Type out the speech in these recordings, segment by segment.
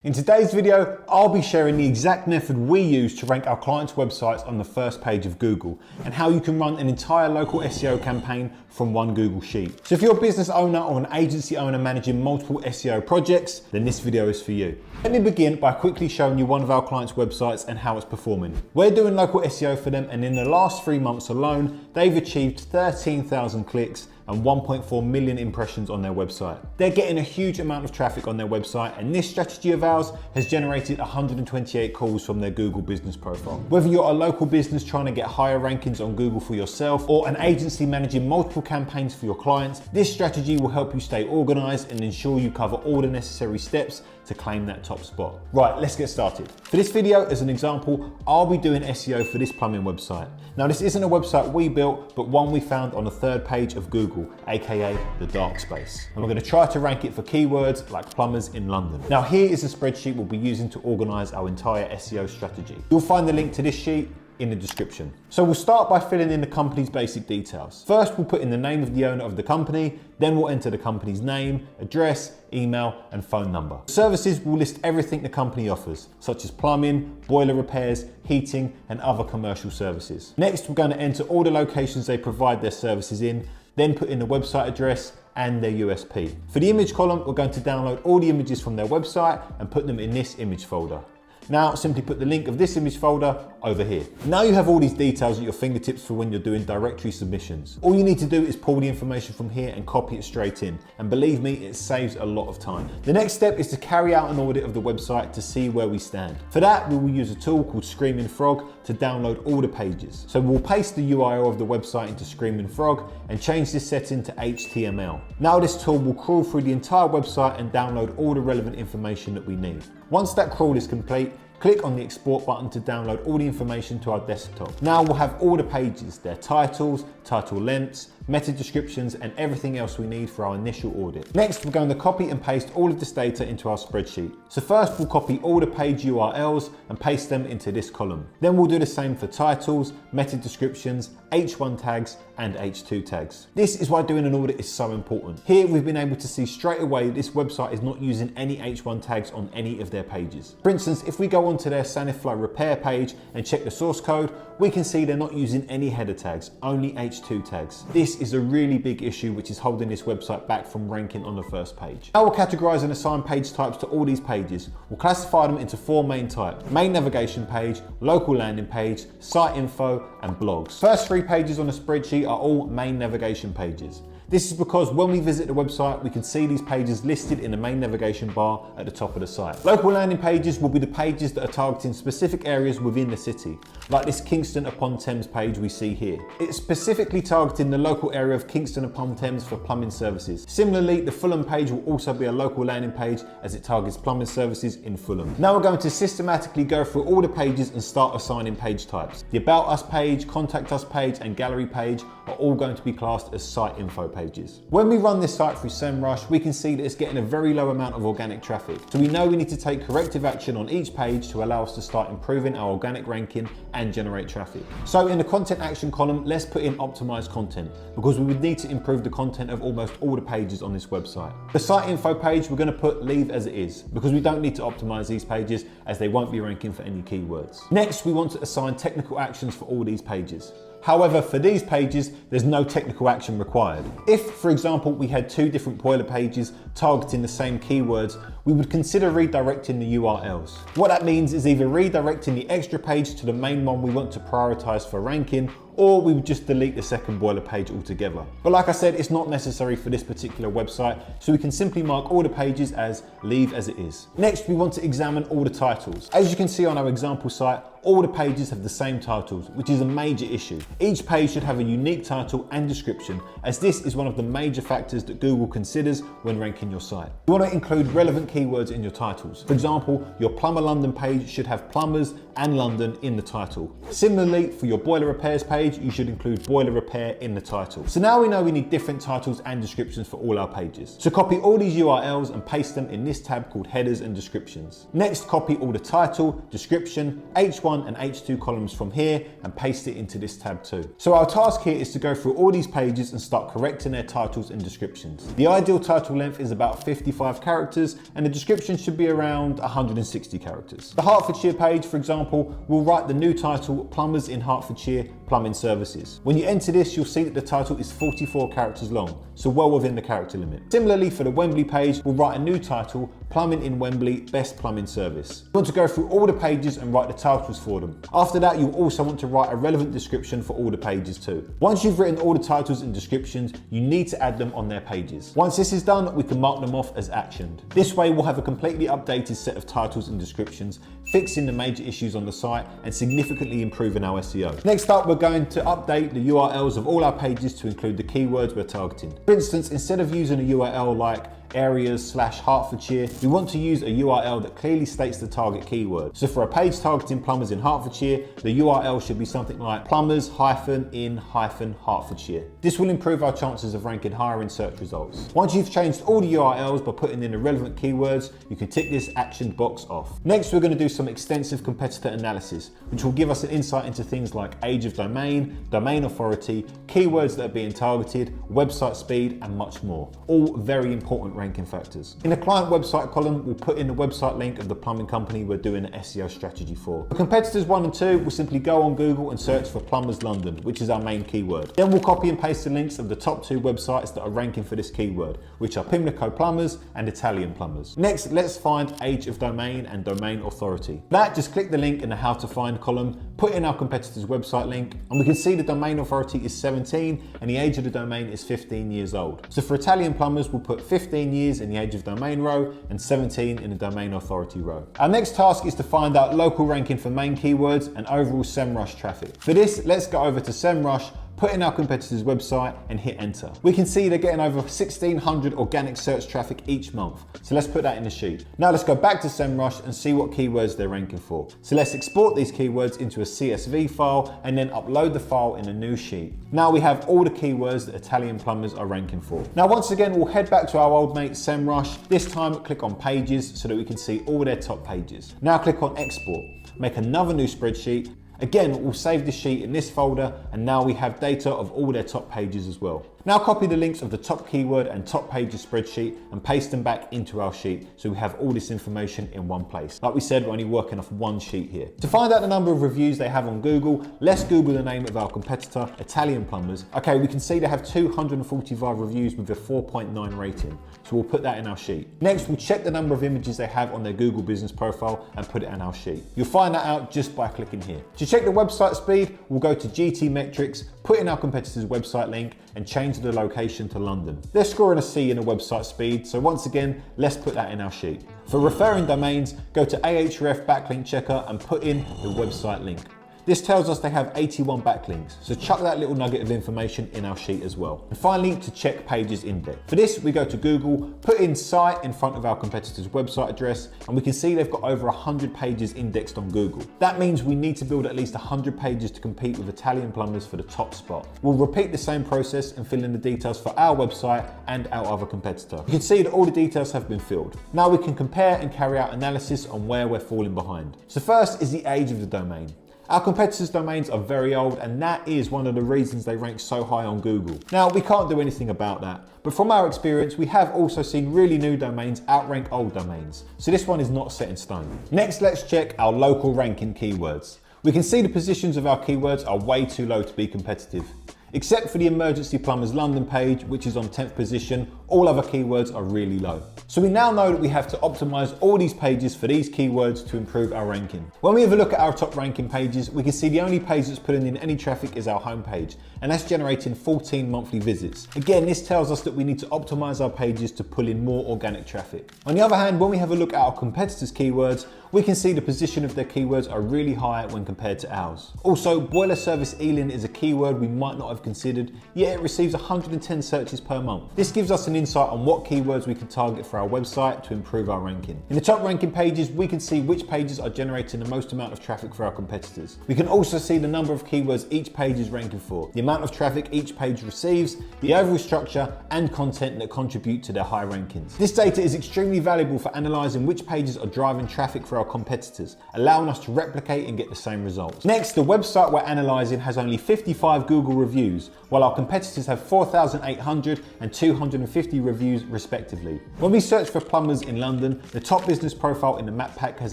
In today's video, I'll be sharing the exact method we use to rank our clients' websites on the first page of Google and how you can run an entire local SEO campaign from one Google sheet. So if you're a business owner or an agency owner managing multiple SEO projects, then this video is for you. Let me begin by quickly showing you one of our clients' websites and how it's performing. We're doing local SEO for them, and in the last 3 months alone, they've achieved 13,000 clicks and 1.4 million impressions on their website. They're getting a huge amount of traffic on their website, and this strategy of ours has generated 128 calls from their Google business profile. Whether you're a local business trying to get higher rankings on Google for yourself or an agency managing multiple campaigns for your clients, this strategy will help you stay organized and ensure you cover all the necessary steps to claim that top spot. Right, let's get started. For this video, as an example, I'll be doing SEO for this plumbing website. Now, this isn't a website we built, but one we found on the third page of Google, aka the dark space. And we're going to try to rank it for keywords like plumbers in London. Now, here is a spreadsheet we'll be using to organize our entire SEO strategy. You'll find the link to this sheet in the description. So we'll start by filling in the company's basic details. First, we'll put in the name of the owner of the company, then we'll enter the company's name, address, email, and phone number. Services will list everything the company offers, such as plumbing, boiler repairs, heating, and other commercial services. Next, we're going to enter all the locations they provide their services in, then put in the website address and their USP. For the image column, we're going to download all the images from their website and put them in this image folder. Now, simply put the link of this image folder over here. Now you have all these details at your fingertips for when you're doing directory submissions. All you need to do is pull the information from here and copy it straight in. And believe me, it saves a lot of time. The next step is to carry out an audit of the website to see where we stand. For that, we will use a tool called Screaming Frog to download all the pages. So we'll paste the URL of the website into Screaming Frog and change this setting to HTML. Now this tool will crawl through the entire website and download all the relevant information that we need. Once that crawl is complete, click on the export button to download all the information to our desktop. Now we'll have all the pages, their titles, title lengths, meta descriptions, and everything else we need for our initial audit. Next, we're going to copy and paste all of this data into our spreadsheet. So first, we'll copy all the page URLs and paste them into this column. Then we'll do the same for titles, meta descriptions, H1 tags, and H2 tags. This is why doing an audit is so important. Here, we've been able to see straight away this website is not using any H1 tags on any of their pages. For instance, if we go onto their Saniflow repair page and check the source code, we can see they're not using any header tags, only H2 tags. This is a really big issue which is holding this website back from ranking on the first page. Now we'll categorize and assign page types to all these pages. We'll classify them into 4 main types: main navigation page, local landing page, site info, and blogs. First 3 pages on the spreadsheet are all main navigation pages. This is because when we visit the website, we can see these pages listed in the main navigation bar at the top of the site. Local landing pages will be the pages that are targeting specific areas within the city, like this Kingston upon Thames page we see here. It's specifically targeting the local area of Kingston upon Thames for plumbing services. Similarly, the Fulham page will also be a local landing page as it targets plumbing services in Fulham. Now we're going to systematically go through all the pages and start assigning page types. The About Us page, Contact Us page, and Gallery page are all going to be classed as site info pages. When we run this site through SEMrush, we can see that it's getting a very low amount of organic traffic. So we know we need to take corrective action on each page to allow us to start improving our organic ranking and generate traffic. So in the content action column, let's put in optimized content, because we would need to improve the content of almost all the pages on this website. The site info page, we're going to put leave as it is, because we don't need to optimize these pages as they won't be ranking for any keywords. Next, we want to assign technical actions for all these pages. However, for these pages, there's no technical action required. If, for example, we had 2 different boiler pages targeting the same keywords, we would consider redirecting the URLs. What that means is either redirecting the extra page to the main one we want to prioritize for ranking, or we would just delete the second boiler page altogether. But like I said, it's not necessary for this particular website, so we can simply mark all the pages as leave as it is. Next, we want to examine all the titles. As you can see on our example site, all the pages have the same titles, which is a major issue. Each page should have a unique title and description, as this is one of the major factors that Google considers when ranking your site. You want to include relevant keywords in your titles. For example, your Plumber London page should have plumbers and London in the title. Similarly, for your boiler repairs page, you should include boiler repair in the title. So now we know we need different titles and descriptions for all our pages. So copy all these URLs and paste them in this tab called headers and descriptions. Next, copy all the title, description, H1 H1 and H2 columns from here and paste it into this tab too. So our task here is to go through all these pages and start correcting their titles and descriptions. The ideal title length is about 55 characters and the description should be around 160 characters. The Hertfordshire page, for example, will write the new title, Plumbers in Hertfordshire Plumbing Services. When you enter this, you'll see that the title is 44 characters long, so well within the character limit. Similarly, for the Wembley page, we'll write a new title, Plumbing in Wembley, Best Plumbing Service. You want to go through all the pages and write the titles for them. After that, you'll also want to write a relevant description for all the pages too. Once you've written all the titles and descriptions, you need to add them on their pages. Once this is done, we can mark them off as actioned. This way, we'll have a completely updated set of titles and descriptions, fixing the major issues on the site and significantly improving our SEO. Next up, we're going to update the URLs of all our pages to include the keywords we're targeting. For instance, instead of using a URL like areas/Hertfordshire, we want to use a URL that clearly states the target keyword. So for a page targeting plumbers in Hertfordshire, the URL should be something like plumbers-in-Hertfordshire. This will improve our chances of ranking higher in search results. Once you've changed all the URLs by putting in the relevant keywords, you can tick this action box off. Next, we're going to do some extensive competitor analysis, which will give us an insight into things like age of domain, domain authority, keywords that are being targeted, website speed, and much more. All very important ranking factors. In the client website column, we'll put in the website link of the plumbing company we're doing an SEO strategy for. For competitors 1 and 2, we'll simply go on Google and search for Plumbers London, which is our main keyword. Then we'll copy and paste the links of the top 2 websites that are ranking for this keyword, which are Pimlico Plumbers and Italian Plumbers. Next, let's find age of domain and domain authority. For that, just click the link in the how to find column, put in our competitor's website link, and we can see the domain authority is 17 and the age of the domain is 15 years old. So for Italian Plumbers, we'll put 15 years in the age of domain row and 17 in the domain authority row. Our next task is to find out local ranking for main keywords and overall SEMrush traffic. For this, let's go over to SEMrush, put in our competitor's website and hit enter. We can see they're getting over 1,600 organic search traffic each month. So let's put that in the sheet. Now let's go back to SEMrush and see what keywords they're ranking for. So let's export these keywords into a CSV file and then upload the file in a new sheet. Now we have all the keywords that Italian plumbers are ranking for. Now once again, we'll head back to our old mate SEMrush. This time click on pages so that we can see all their top pages. Now click on export, make another new spreadsheet. Again, we'll save the sheet in this folder and now we have data of all their top pages as well. Now copy the links of the top keyword and top pages spreadsheet and paste them back into our sheet so we have all this information in one place. Like we said, we're only working off one sheet here. To find out the number of reviews they have on Google, let's Google the name of our competitor, Italian Plumbers. Okay, we can see they have 245 reviews with a 4.9 rating. So we'll put that in our sheet. Next, we'll check the number of images they have on their Google business profile and put it in our sheet. You'll find that out just by clicking here. To check the website speed, we'll go to GT Metrics, put in our competitor's website link and change the location to London. They're scoring a C in the website speed, so once again, let's put that in our sheet. For referring domains, go to Ahref Backlink Checker and put in the website link. This tells us they have 81 backlinks, so chuck that little nugget of information in our sheet as well. And finally, to check pages index. For this, we go to Google, put in site in front of our competitor's website address, and we can see they've got over 100 pages indexed on Google. That means we need to build at least 100 pages to compete with Italian Plumbers for the top spot. We'll repeat the same process and fill in the details for our website and our other competitor. You can see that all the details have been filled. Now we can compare and carry out analysis on where we're falling behind. So first is the age of the domain. Our competitors' domains are very old and that is one of the reasons they rank so high on Google. Now, we can't do anything about that, but from our experience, we have also seen really new domains outrank old domains. So this one is not set in stone. Next, let's check our local ranking keywords. We can see the positions of our keywords are way too low to be competitive. Except for the Emergency Plumbers London page, which is on 10th position, all other keywords are really low. So we now know that we have to optimize all these pages for these keywords to improve our ranking. When we have a look at our top ranking pages, we can see the only page that's putting in any traffic is our home page, and that's generating 14 monthly visits. Again, this tells us that we need to optimize our pages to pull in more organic traffic. On the other hand, when we have a look at our competitors' keywords, we can see the position of their keywords are really high when compared to ours. Also, boiler service Ealing is a keyword we might not have have considered, yet it receives 110 searches per month. This gives us an insight on what keywords we can target for our website to improve our ranking. In the top ranking pages, we can see which pages are generating the most amount of traffic for our competitors. We can also see the number of keywords each page is ranking for, the amount of traffic each page receives, the overall structure and content that contribute to their high rankings. This data is extremely valuable for analysing which pages are driving traffic for our competitors, allowing us to replicate and get the same results. Next, the website we're analysing has only 55 Google reviews, while our competitors have 4,800 and 250 reviews respectively. When we search for plumbers in London, the top business profile in the map pack has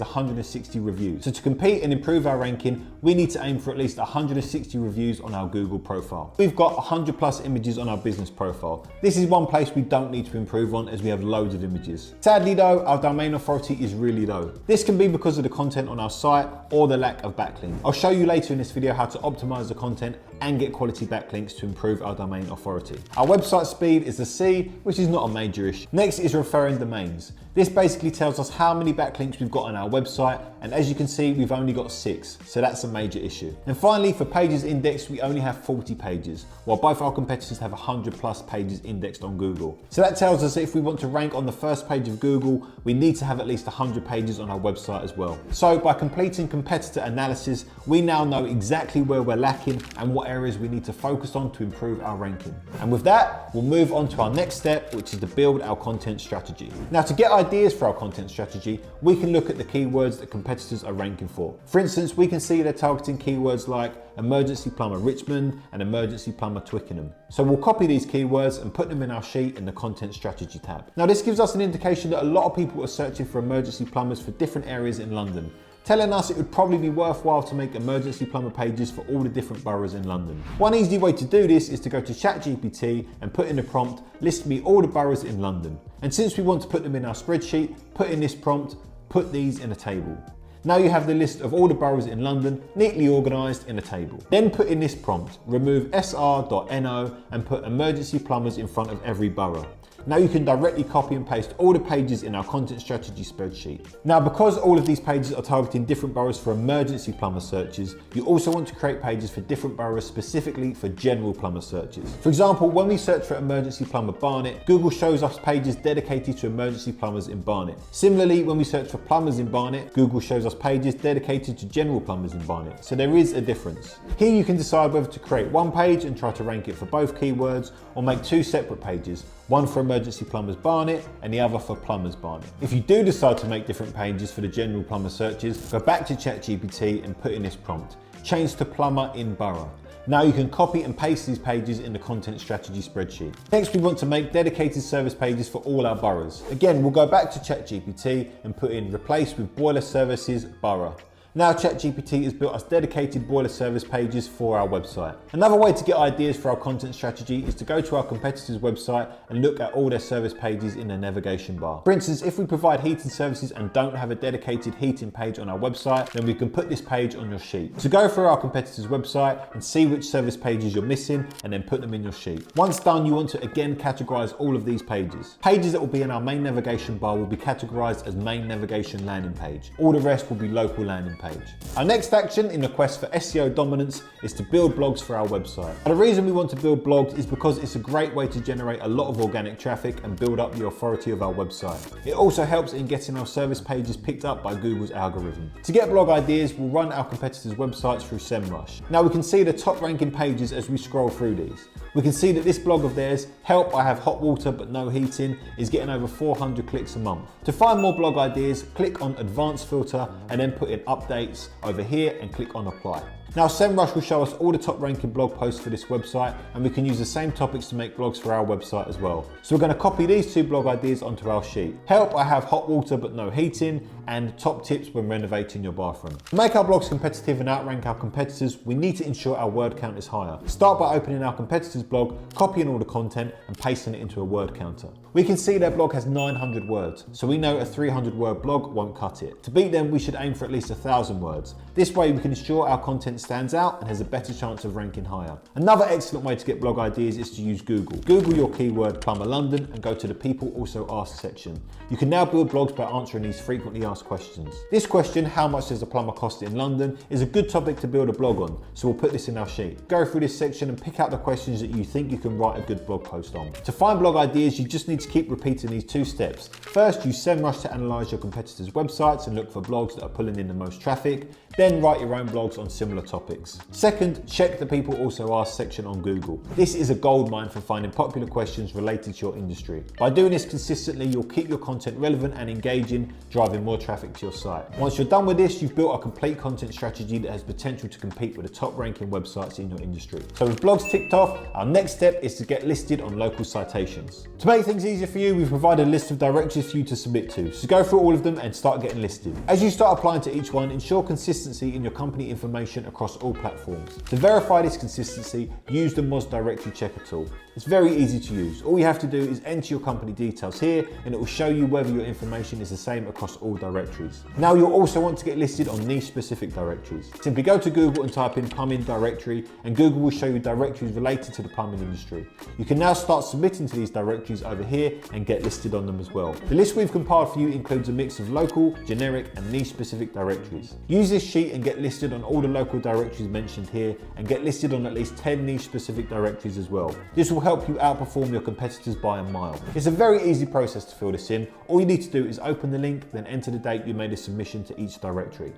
160 reviews. So to compete and improve our ranking, we need to aim for at least 160 reviews on our Google profile. We've got 100 plus images on our business profile. This is one place we don't need to improve on as we have loads of images. Sadly though, our domain authority is really low. This can be because of the content on our site or the lack of backlink. I'll show you later in this video how to optimize the content and get quality backlinks to improve our domain authority. Our website speed is the C, which is not a major issue. Next is referring domains. This basically tells us how many backlinks we've got on our website, and as you can see, we've only got 6, so that's a major issue. And finally, for pages indexed, we only have 40 pages, while both our competitors have 100 plus pages indexed on Google. So that tells us that if we want to rank on the first page of Google, we need to have at least 100 pages on our website as well. So by completing competitor analysis, we now know exactly where we're lacking and what areas we need to focus on to improve our ranking. And with that, we'll move on to our next step, which is to build our content strategy. Now, to get ideas for our content strategy, we can look at the keywords that competitors are ranking for. For instance, we can see they're targeting keywords like emergency plumber Richmond and emergency plumber Twickenham. So we'll copy these keywords and put them in our sheet in the content strategy tab. Now, this gives us an indication that a lot of people are searching for emergency plumbers for different areas in London, telling us it would probably be worthwhile to make emergency plumber pages for all the different boroughs in London. One easy way to do this is to go to ChatGPT and put in the prompt, list me all the boroughs in London. And since we want to put them in our spreadsheet, put in this prompt, put these in a table. Now you have the list of all the boroughs in London neatly organised in a table. Then put in this prompt, remove sr.no and put emergency plumbers in front of every borough. Now you can directly copy and paste all the pages in our content strategy spreadsheet. Now, because all of these pages are targeting different boroughs for emergency plumber searches, you also want to create pages for different boroughs specifically for general plumber searches. For example, when we search for emergency plumber Barnet, Google shows us pages dedicated to emergency plumbers in Barnet. Similarly, when we search for plumbers in Barnet, Google shows us pages dedicated to general plumbers in Barnet. So there is a difference. Here you can decide whether to create one page and try to rank it for both keywords, or make two separate pages, one for emergency plumbers Barnet and the other for plumbers Barnet. If you do decide to make different pages for the general plumber searches, go back to ChatGPT and put in this prompt, change to plumber in borough. Now you can copy and paste these pages in the content strategy spreadsheet. Next, we want to make dedicated service pages for all our boroughs. Again, we'll go back to ChatGPT and put in replace with boiler services borough. Now ChatGPT has built us dedicated boiler service pages for our website. Another way to get ideas for our content strategy is to go to our competitor's website and look at all their service pages in their navigation bar. For instance, if we provide heating services and don't have a dedicated heating page on our website, then we can put this page on your sheet. So go through our competitor's website and see which service pages you're missing and then put them in your sheet. Once done, you want to again categorize all of these pages. Pages that will be in our main navigation bar will be categorized as main navigation landing page. All the rest will be local landing page. Our next action in the quest for SEO dominance is to build blogs for our website. And the reason we want to build blogs is because it's a great way to generate a lot of organic traffic and build up the authority of our website. It also helps in getting our service pages picked up by Google's algorithm. To get blog ideas, we'll run our competitors' websites through SEMrush. Now we can see the top ranking pages as we scroll through these. We can see that this blog of theirs, Help I Have Hot Water But No Heating, is getting over 400 clicks a month. To find more blog ideas, click on Advanced Filter and then put in Updates over here and click on Apply. Now SEMrush will show us all the top ranking blog posts for this website, and we can use the same topics to make blogs for our website as well. So we're going to copy these two blog ideas onto our sheet. Help I Have Hot Water But No Heating and Top Tips When Renovating Your Bathroom. To make our blogs competitive and outrank our competitors, we need to ensure our word count is higher. Start by opening our competitor's blog, copying all the content and pasting it into a word counter. We can see their blog has 900 words, so we know a 300 word blog won't cut it. To beat them, we should aim for at least 1,000 words. This way we can ensure our content content stands out and has a better chance of ranking higher. Another excellent way to get blog ideas is to use Google. Google your keyword plumber London and go to the people also asked section. You can now build blogs by answering these frequently asked questions. This question, how much does a plumber cost in London, is a good topic to build a blog on, so we'll put this in our sheet. Go through this section and pick out the questions that you think you can write a good blog post on. To find blog ideas, you just need to keep repeating these 2 steps. First, use SEMrush to analyze your competitors' websites and look for blogs that are pulling in the most traffic. Then write your own blogs on similar topics. Second, check the people also asked section on Google. This is a goldmine for finding popular questions related to your industry. By doing this consistently, you'll keep your content relevant and engaging, driving more traffic to your site. Once you're done with this, you've built a complete content strategy that has potential to compete with the top ranking websites in your industry. So with blogs ticked off, our next step is to get listed on local citations. To make things easier for you, we've provided a list of directories for you to submit to. So go through all of them and start getting listed. As you start applying to each one, ensure consistency in your company information across all platforms. To verify this consistency, use the Moz Directory Checker tool. It's very easy to use. All you have to do is enter your company details here and it will show you whether your information is the same across all directories. Now you'll also want to get listed on niche specific directories. Simply go to Google and type in plumbing directory and Google will show you directories related to the plumbing industry. You can now start submitting to these directories over here and get listed on them as well. The list we've compiled for you includes a mix of local, generic and niche specific directories. Use this sheet and get listed on all the local directories mentioned here and get listed on at least 10 niche specific directories as well. This will help you outperform your competitors by a mile. It's a very easy process to fill this in. All you need to do is open the link, then enter the date you made a submission to each directory.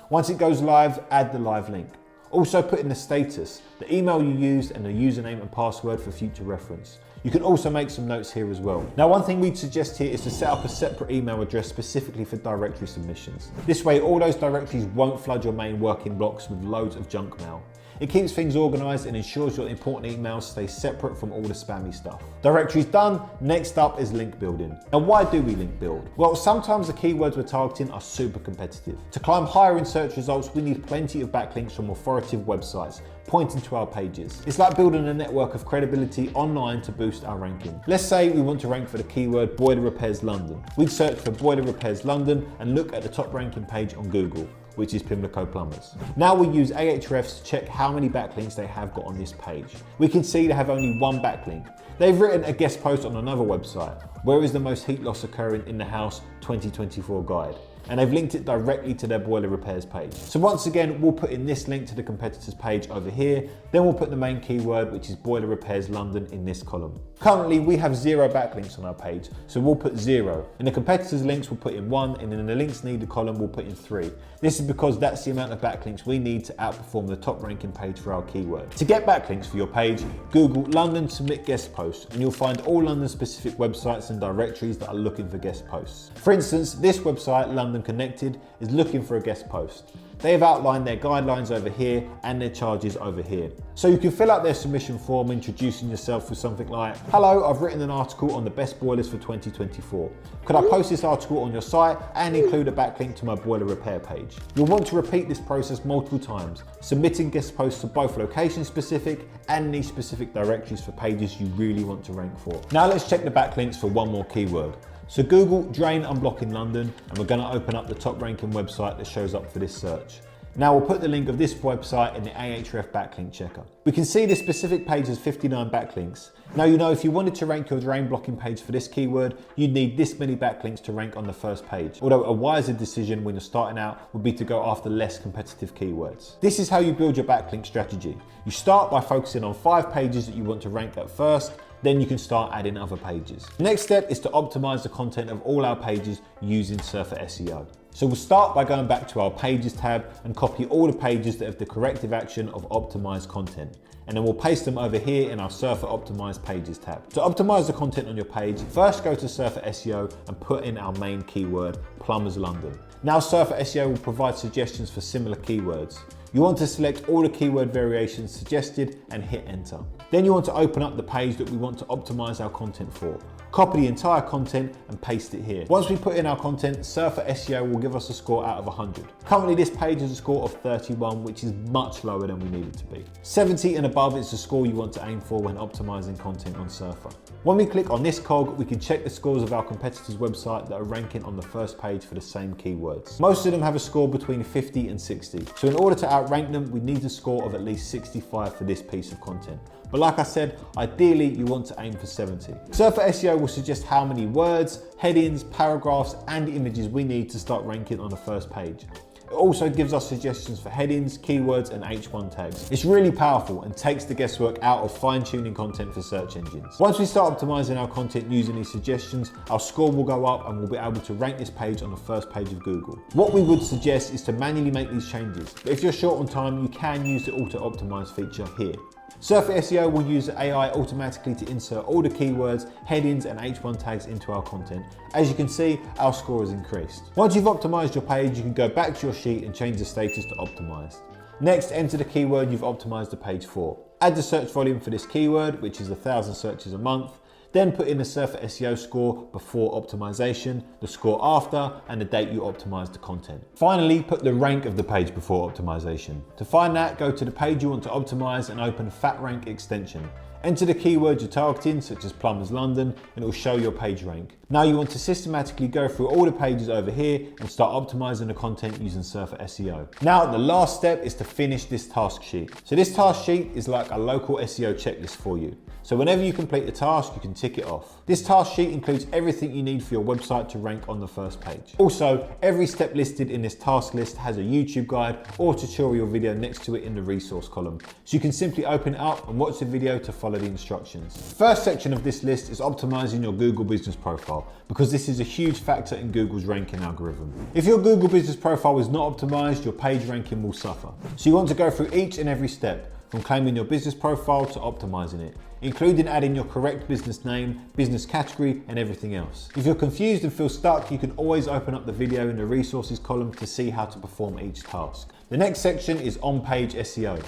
Once it goes live, add the live link. Also put in the status, the email you used and the username and password for future reference. You can also make some notes here as well. Now, one thing we'd suggest here is to set up a separate email address specifically for directory submissions. This way, all those directories won't flood your main working blocks with loads of junk mail. It keeps things organized and ensures your important emails stay separate from all the spammy stuff. Directories done, next up is link building. Now, why do we link build? Well, sometimes the keywords we're targeting are super competitive. To climb higher in search results, we need plenty of backlinks from authoritative websites pointing to our pages. It's like building a network of credibility online to boost our ranking. Let's say we want to rank for the keyword boiler repairs London. We'd search for boiler repairs London and look at the top ranking page on Google, which is Pimlico Plumbers. Now we use Ahrefs to check how many backlinks they have got on this page. We can see they have only 1 backlink. They've written a guest post on another website, Where is the most heat loss occurring in the house 2024 guide. And they've linked it directly to their boiler repairs page. So once again, we'll put in this link to the competitors page over here. Then we'll put the main keyword, which is boiler repairs London, in this column. Currently, we have 0 backlinks on our page, so we'll put 0. In the competitors links, we'll put in 1, and in the links needed column, we'll put in 3. This is because that's the amount of backlinks we need to outperform the top ranking page for our keyword. To get backlinks for your page, Google London submit guest posts, and you'll find all London specific websites and directories that are looking for guest posts. For instance, this website, London Connected, is looking for a guest post. They have outlined their guidelines over here and their charges over here. So you can fill out their submission form introducing yourself with something like, "Hello, I've written an article on the best boilers for 2024. Could I post this article on your site and include a backlink to my boiler repair page?" You'll want to repeat this process multiple times, submitting guest posts to both location specific and niche specific directories for pages you really want to rank for. Now let's check the backlinks for one more keyword. So Google drain unblocking London, and we're going to open up the top ranking website that shows up for this search. Now we'll put the link of this website in the Ahrefs backlink checker. We can see this specific page has 59 backlinks. Now you know if you wanted to rank your drain blocking page for this keyword, you'd need this many backlinks to rank on the first page. Although a wiser decision when you're starting out would be to go after less competitive keywords. This is how you build your backlink strategy. You start by focusing on 5 pages that you want to rank at first, then you can start adding other pages. The next step is to optimize the content of all our pages using Surfer SEO. So we'll start by going back to our Pages tab and copy all the pages that have the corrective action of optimized content. And then we'll paste them over here in our Surfer Optimized Pages tab. To optimize the content on your page, first go to Surfer SEO and put in our main keyword, Plumbers London. Now Surfer SEO will provide suggestions for similar keywords. You want to select all the keyword variations suggested and hit enter. Then you want to open up the page that we want to optimize our content for. copy the entire content and paste it here. Once we put in our content, Surfer SEO will give us a score out of 100. Currently this page has a score of 31, which is much lower than we need it to be. 70 and above is the score you want to aim for when optimizing content on Surfer. When we click on this cog, we can check the scores of our competitors' website that are ranking on the first page for the same keywords. Most of them have a score between 50 and 60. So in order to outrank them, we need a score of at least 65 for this piece of content. But like I said, ideally you want to aim for 70. Surfer SEO will suggest how many words, headings, paragraphs, and images we need to start ranking on the first page. It also gives us suggestions for headings, keywords, and H1 tags. It's really powerful and takes the guesswork out of fine-tuning content for search engines. Once we start optimizing our content using these suggestions, our score will go up and we'll be able to rank this page on the first page of Google. What we would suggest is to manually make these changes, but if you're short on time, you can use the auto-optimize feature here. Surfer SEO will use AI automatically to insert all the keywords, headings, and H1 tags into our content. As you can see, our score has increased. Once you've optimized your page, you can go back to your sheet and change the status to optimized. Next, enter the keyword you've optimized the page for. Add the search volume for this keyword, which is 1,000 searches a month. Then put in the Surfer SEO score before optimization, the score after, and the date you optimized the content. Finally, put the rank of the page before optimization. To find that, go to the page you want to optimize and open FatRank extension. Enter the keywords you're targeting, such as Plumbers London, and it will show your page rank. Now you want to systematically go through all the pages over here and start optimizing the content using Surfer SEO. Now the last step is to finish this task sheet. So this task sheet is like a local SEO checklist for you. So whenever you complete the task, you can tick it off. This task sheet includes everything you need for your website to rank on the first page. Also, every step listed in this task list has a YouTube guide or tutorial video next to it in the resource column. So you can simply open it up and watch the video to follow the instructions. The first section of this list is optimizing your Google business profile, because this is a huge factor in Google's ranking algorithm. If your Google business profile is not optimized, your page ranking will suffer. So you want to go through each and every step, from claiming your business profile to optimizing it, including adding your correct business name, business category, and everything else. If you're confused and feel stuck, you can always open up the video in the resources column to see how to perform each task. The next section is on-page SEO.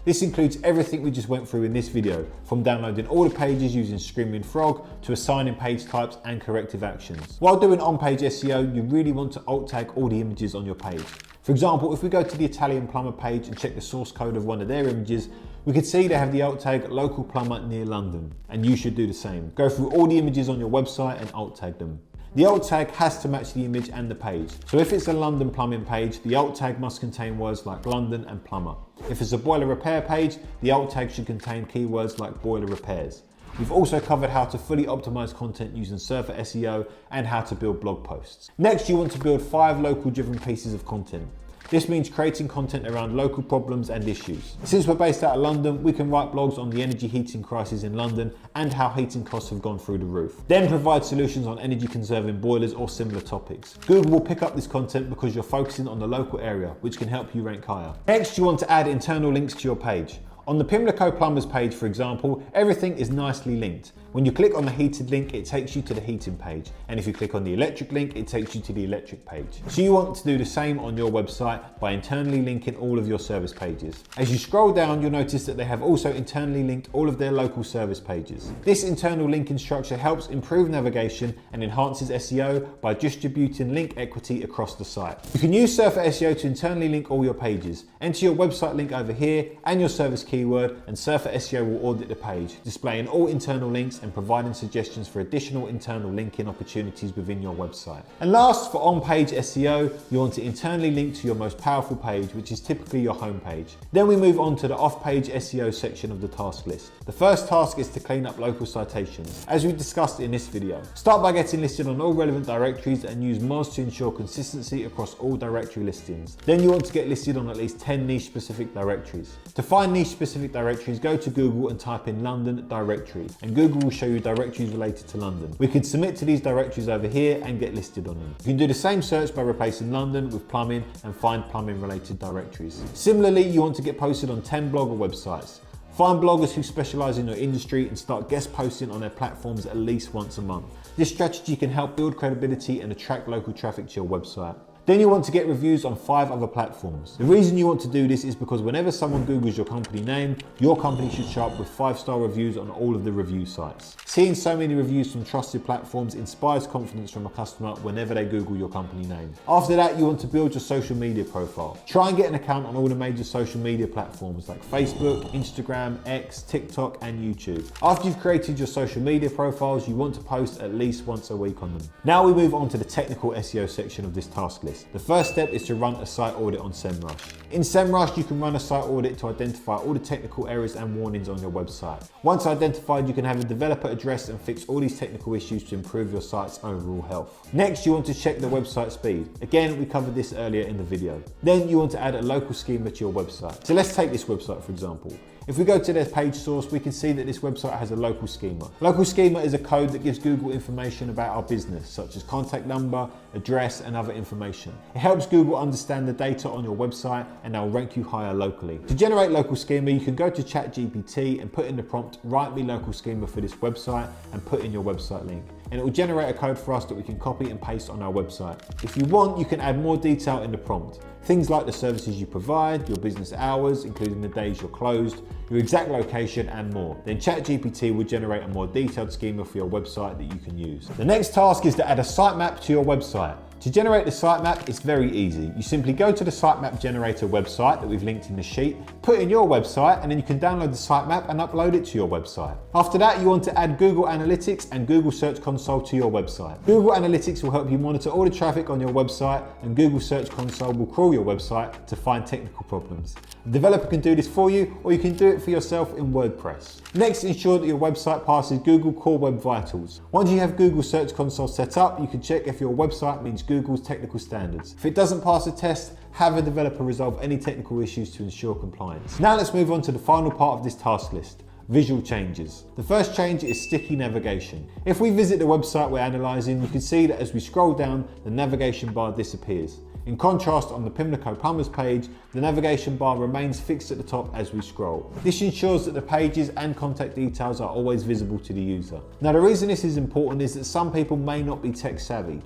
This includes everything we just went through in this video, from downloading all the pages using Screaming Frog to assigning page types and corrective actions. While doing on-page SEO, you really want to alt tag all the images on your page. For example, if we go to the Italian plumber page and check the source code of one of their images, we can see they have the alt tag local plumber near London, and you should do the same. Go through all the images on your website and alt tag them. The alt tag has to match the image and the page. So if it's a London plumbing page, the alt tag must contain words like London and plumber. If it's a boiler repair page, the alt tag should contain keywords like boiler repairs. We've also covered how to fully optimize content using Surfer SEO and how to build blog posts. Next, you want to build 5 local driven pieces of content. This means creating content around local problems and issues. Since we're based out of London, we can write blogs on the energy heating crisis in London and how heating costs have gone through the roof. Then provide solutions on energy conserving boilers or similar topics. Google will pick up this content because you're focusing on the local area, which can help you rank higher. Next, you want to add internal links to your page. On the Pimlico Plumbers page, for example, everything is nicely linked. When you click on the heated link, it takes you to the heating page. And if you click on the electric link, it takes you to the electric page. So you want to do the same on your website by internally linking all of your service pages. As you scroll down, you'll notice that they have also internally linked all of their local service pages. This internal linking structure helps improve navigation and enhances SEO by distributing link equity across the site. You can use Surfer SEO to internally link all your pages. Enter your website link over here and your service keyword, and Surfer SEO will audit the page, displaying all internal links and providing suggestions for additional internal linking opportunities within your website. And last, for on-page SEO, you want to internally link to your most powerful page, which is typically your home page. Then we move on to the off-page SEO section of the task list. The first task is to clean up local citations, as we discussed in this video. Start by getting listed on all relevant directories and use mods to ensure consistency across all directory listings. Then you want to get listed on at least 10 niche-specific directories. To find niche-specific directories, go to Google and type in London directory, and Google will show you directories related to London. We can submit to these directories over here and get listed on them. You can do the same search by replacing London with plumbing and find plumbing related directories. Similarly, you want to get posted on 10 blogger websites. Find bloggers who specialize in your industry and start guest posting on their platforms at least once a month. This strategy can help build credibility and attract local traffic to your website. Then you want to get reviews on 5 other platforms. The reason you want to do this is because whenever someone Googles your company name, your company should show up with 5-star reviews on all of the review sites. Seeing so many reviews from trusted platforms inspires confidence from a customer whenever they Google your company name. After that, you want to build your social media profile. Try and get an account on all the major social media platforms like Facebook, Instagram, X, TikTok, and YouTube. After you've created your social media profiles, you want to post at least once a week on them. Now we move on to the technical SEO section of this task list. The first step is to run a site audit on SEMrush. In SEMrush, you can run a site audit to identify all the technical errors and warnings on your website. Once identified, you can have a developer address and fix all these technical issues to improve your site's overall health. Next, you want to check the website speed. Again, we covered this earlier in the video. Then you want to add a local schema to your website. So let's take this website for example. If we go to their page source, we can see that this website has a local schema. Local schema is a code that gives Google information about our business, such as contact number, address, and other information. It helps Google understand the data on your website and they'll rank you higher locally. To generate local schema, you can go to ChatGPT and put in the prompt, write me local schema for this website, and put in your website link. And it will generate a code for us that we can copy and paste on our website. If you want, you can add more detail in the prompt. Things like the services you provide, your business hours, including the days you're closed, your exact location, and more. Then ChatGPT will generate a more detailed schema for your website that you can use. The next task is to add a sitemap to your website. To generate the sitemap, it's very easy. You simply go to the sitemap generator website that we've linked in the sheet, put in your website, and then you can download the sitemap and upload it to your website. After that, you want to add Google Analytics and Google Search Console to your website. Google Analytics will help you monitor all the traffic on your website, and Google Search Console will crawl your website to find technical problems. The developer can do this for you, or you can do it for yourself in WordPress. Next, ensure that your website passes Google Core Web Vitals. Once you have Google Search Console set up, you can check if your website meets Google's technical standards. If it doesn't pass the test, have a developer resolve any technical issues to ensure compliance. Now let's move on to the final part of this task list. Visual changes. The first change is sticky navigation. If we visit the website we're analysing, you can see that as we scroll down, the navigation bar disappears. In contrast, on the Pimlico Plumbers page, the navigation bar remains fixed at the top as we scroll. This ensures that the pages and contact details are always visible to the user. Now the reason this is important is that some people may not be tech savvy.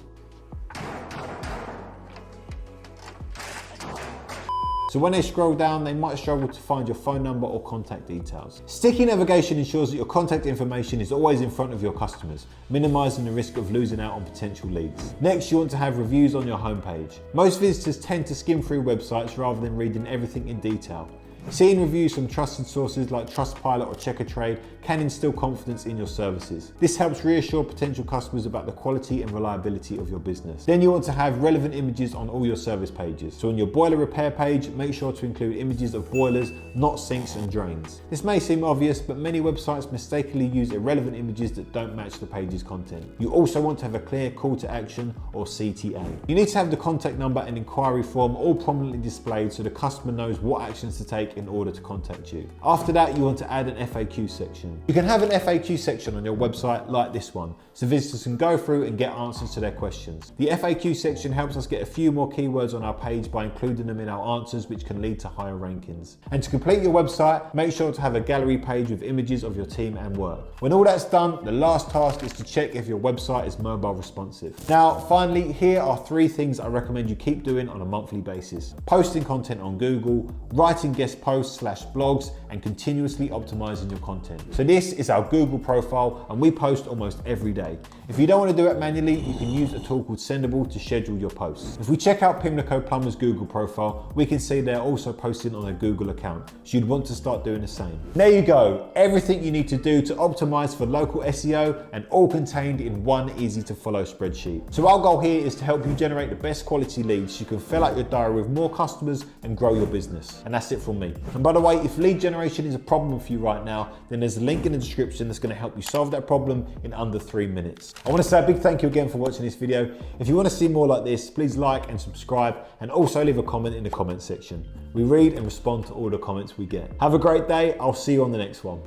So when they scroll down, they might struggle to find your phone number or contact details. Sticky navigation ensures that your contact information is always in front of your customers, minimizing the risk of losing out on potential leads. Next, you want to have reviews on your homepage. Most visitors tend to skim through websites rather than reading everything in detail. Seeing reviews from trusted sources like Trustpilot or Checkertrade can instill confidence in your services. This helps reassure potential customers about the quality and reliability of your business. Then you want to have relevant images on all your service pages. So on your boiler repair page, make sure to include images of boilers, not sinks and drains. This may seem obvious, but many websites mistakenly use irrelevant images that don't match the page's content. You also want to have a clear call to action or CTA. You need to have the contact number and inquiry form all prominently displayed so the customer knows what actions to take in order to contact you. After that, you want to add an FAQ section. You can have an FAQ section on your website like this one, so visitors can go through and get answers to their questions. The FAQ section helps us get a few more keywords on our page by including them in our answers, which can lead to higher rankings. And to complete your website, make sure to have a gallery page with images of your team and work. When all that's done, the last task is to check if your website is mobile responsive. Now, finally, here are 3 things I recommend you keep doing on a monthly basis. Posting content on Google, writing guest posts/blogs, and continuously optimizing your content. So this is our Google profile, and we post almost every day. If you don't want to do it manually, you can use a tool called Sendable to schedule your posts. If we check out Pimlico Plumbers' Google profile, we can see they're also posting on a Google account, so you'd want to start doing the same. There you go, everything you need to do to optimize for local SEO, and all contained in one easy to follow spreadsheet. So our goal here is to help you generate the best quality leads so you can fill out your diary with more customers and grow your business. And that's it from me. And by the way, if lead generation is a problem for you right now, then there's a link in the description that's going to help you solve that problem in under 3 minutes. I want to say a big thank you again for watching this video. If you want to see more like this, please like and subscribe, and also leave a comment in the comment section. We read and respond to all the comments we get. Have a great day. I'll see you on the next one.